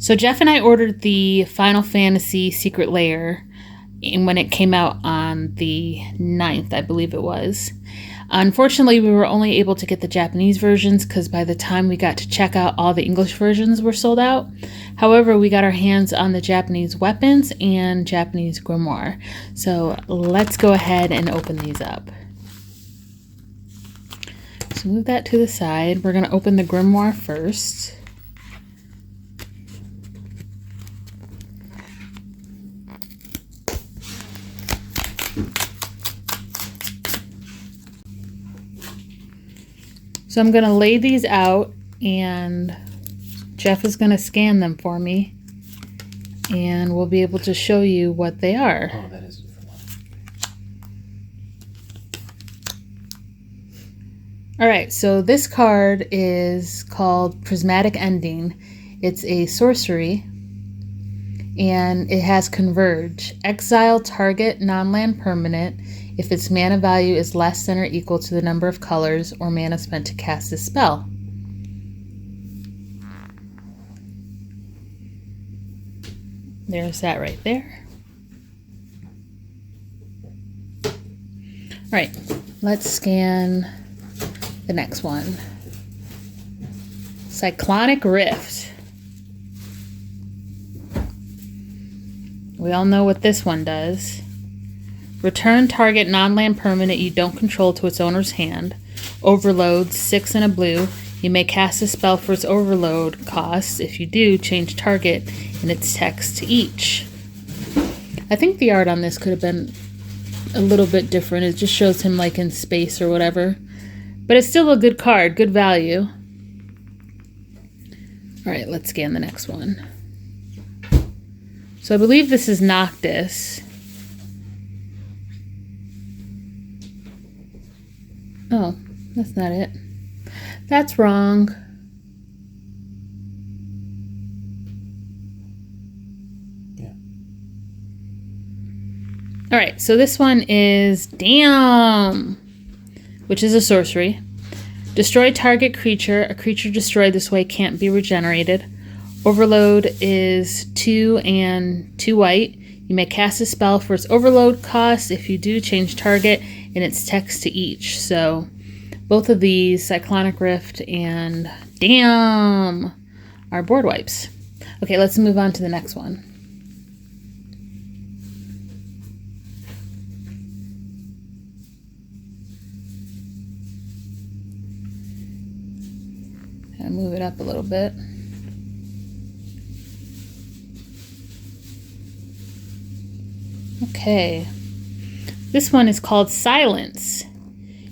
So Jeff and I ordered the Final Fantasy Secret Lair, and when it came out on the 9th, I believe it was. Unfortunately, we were only able to get the Japanese versions because by the time we got to checkout, all the English versions were sold out. However, we got our hands on the Japanese weapons and Japanese grimoire. So let's go ahead and open these up. So move that to the side. We're going to open the grimoire first. So I'm going to lay these out and Jeff is going to scan them for me and we'll be able to show you what they are. Oh, that is a different one. All right, so this card is called Prismatic Ending. It's a sorcery and it has Converge. Exile target non-land permanent if its mana value is less than or equal to the number of colors or mana spent to cast this spell. There's that right there. All right, let's scan the next one. Cyclonic Rift. We all know what this one does. Return target non-land permanent you don't control to its owner's hand. Overload, 6 and a blue. You may cast a spell for its overload cost. If you do, change target and its text to each. I think the art on this could have been a little bit different. It just shows him like in space or whatever. But it's still a good card, good value. All right, let's scan the next one. So I believe this is Noctis. Oh, that's not it. That's wrong. Yeah. All right, so this one is Damn, which is a sorcery. Destroy target creature. A creature destroyed this way can't be regenerated. Overload is 2 and 2 white. You may cast a spell for its overload cost. If you do, change target and its text to each. So both of these, Cyclonic Rift and Damn, are board wipes. Okay, let's move on to the next one. I'll move it up a little bit. Okay, this one is called Silence.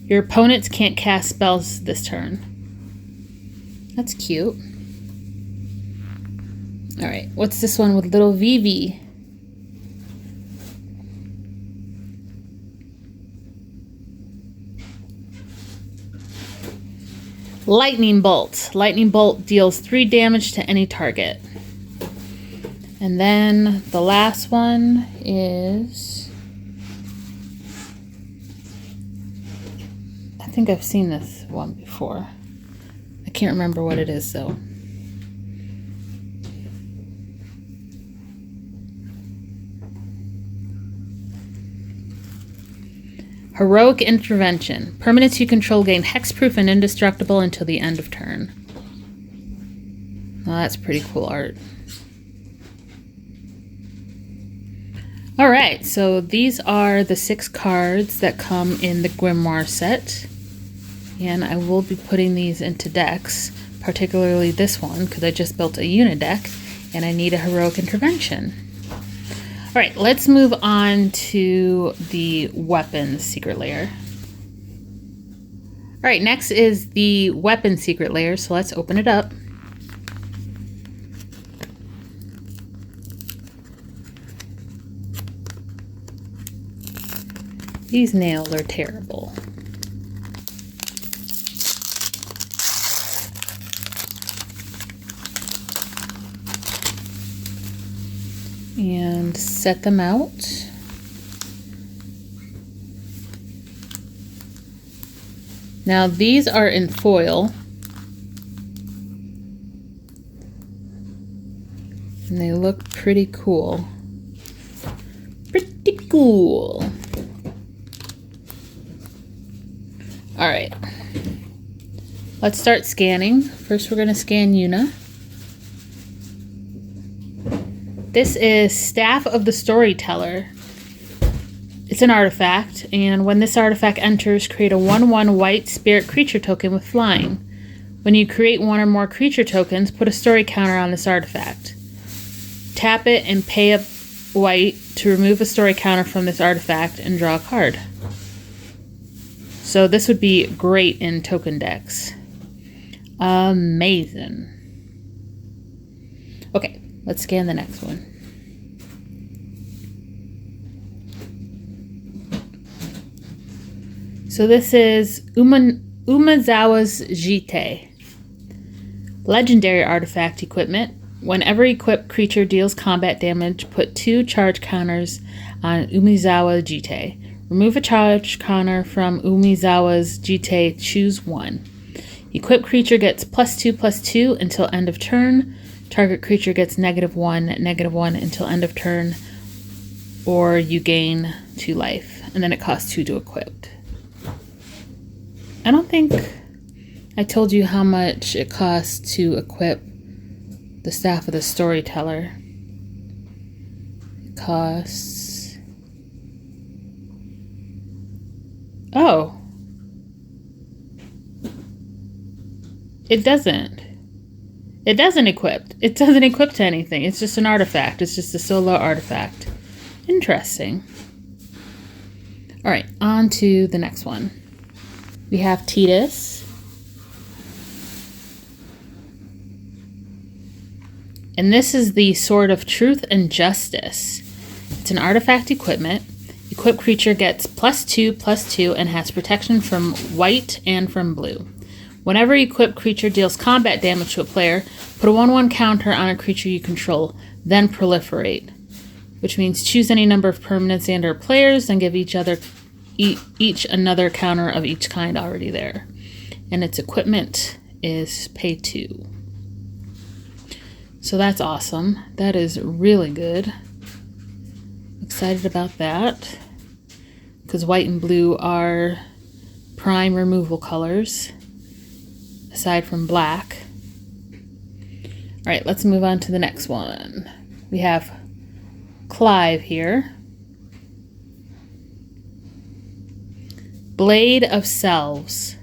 Your opponents can't cast spells this turn. That's cute. All right, what's this one with little Vivi? Lightning Bolt. Lightning Bolt deals 3 damage to any target. And then the last one is... I think I've seen this one before. I can't remember what it is though. Heroic Intervention. Permanents you control gain hexproof and indestructible until the end of turn. Well, that's pretty cool art. All right, so these are the 6 cards that come in the Grimoire set. And I will be putting these into decks, particularly this one, because I just built a unit deck, and I need a Heroic Intervention. All right, let's move on to the Weapons Secret Lair. All right, next is the Weapons Secret Lair, so let's open it up. These nails are terrible. And set them out. Now these are in foil. And they look pretty cool. Pretty cool. All right. Let's start scanning. First, we're going to scan Yuna. This is Staff of the Storyteller. It's an artifact, and when this artifact enters, create a 1/1 white spirit creature token with flying. When you create one or more creature tokens, put a story counter on this artifact. Tap it and pay a white to remove a story counter from this artifact and draw a card. So this would be great in token decks. Amazing. Okay, let's scan the next one. So this is Umezawa's Jite. Legendary artifact equipment. Whenever equipped creature deals combat damage, put 2 charge counters on Umezawa Jite. Remove a charge counter from Umezawa's Jite, choose 1. Equipped creature gets +2/+2 until end of turn. Target creature gets -1/-1 until end of turn, or you gain 2 life, and then it costs 2 to equip. I don't think I told you how much it costs to equip the Staff of the Storyteller. It costs... Oh. It doesn't. It doesn't equip. It doesn't equip to anything. It's just an artifact. It's just a solo artifact. Interesting. All right, on to the next one. We have Titus. And this is the Sword of Truth and Justice. It's an artifact equipment. Equipped creature gets +2/+2 and has protection from white and from blue. Whenever equipped creature deals combat damage to a player, put a 1/1 counter on a creature you control, then proliferate. Which means choose any number of permanents and/or players, and give each another counter of each kind already there. And its equipment is pay 2. So that's awesome. That is really good. Excited about that. Because white and blue are prime removal colors, aside from black. All right, let's move on to the next one. We have Clive here. Blade of Selves.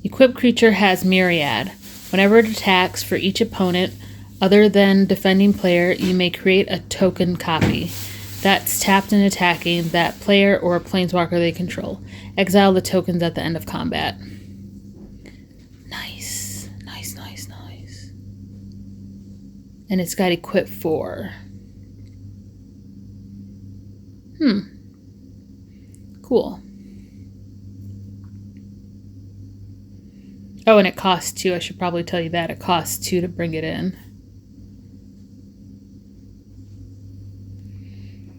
Equipped creature has Myriad. Whenever it attacks for each opponent other than defending player, you may create a token copy that's tapped and attacking that player or planeswalker they control. Exile the tokens at the end of combat. Nice. Nice, nice, nice. And it's got equip 4. Cool. Oh, and it costs 2. I should probably tell you that. It costs 2 to bring it in.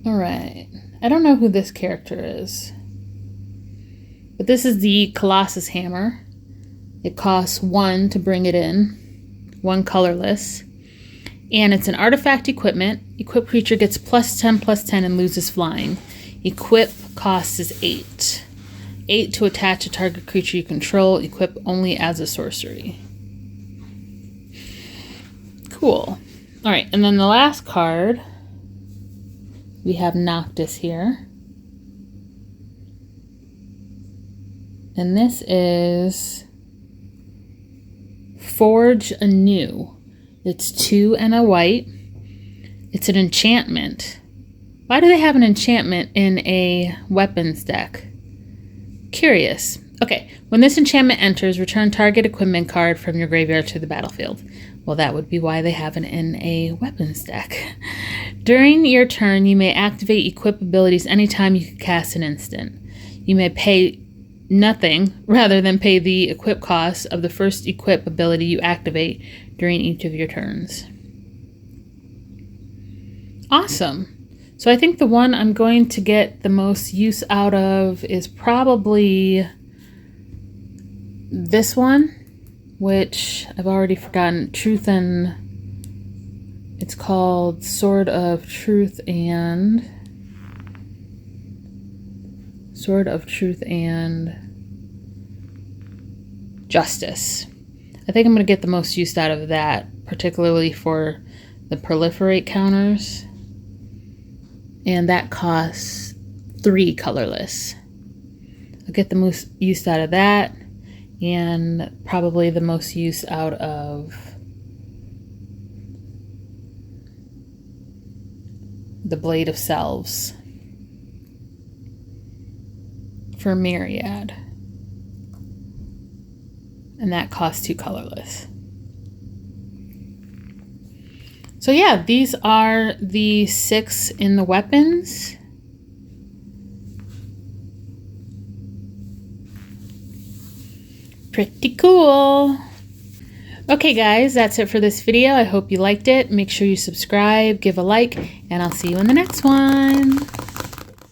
Alright. I don't know who this character is. But this is the Colossus Hammer. It costs 1 to bring it in. 1 colorless. And it's an artifact equipment. Equipped creature gets +10/+10 and loses flying. Equip cost is 8. 8 to attach a target creature you control. Equip only as a sorcery. Cool. Alright, and then the last card, we have Noctis here. And this is Forge Anew. It's 2 and a white. It's an enchantment. Why do they have an enchantment in a weapons deck? Curious. Okay, when this enchantment enters, return target equipment card from your graveyard to the battlefield. Well, that would be why they have it in a weapons deck. During your turn, you may activate equip abilities anytime you can cast an instant. You may pay nothing rather than pay the equip cost of the first equip ability you activate during each of your turns. Awesome. So I think the one I'm going to get the most use out of is probably this one, which I've already forgotten. Truth and It's called Sword of Truth and Justice. I think I'm going to get the most use out of that, particularly for the proliferate counters. And that costs 3 colorless. I'll get the most use out of that, and probably the most use out of the Blade of Selves for Myriad. And that costs 2 colorless. So yeah, these are the 6 in the weapons. Pretty cool. Okay guys, that's it for this video. I hope you liked it. Make sure you subscribe, give a like, and I'll see you in the next one.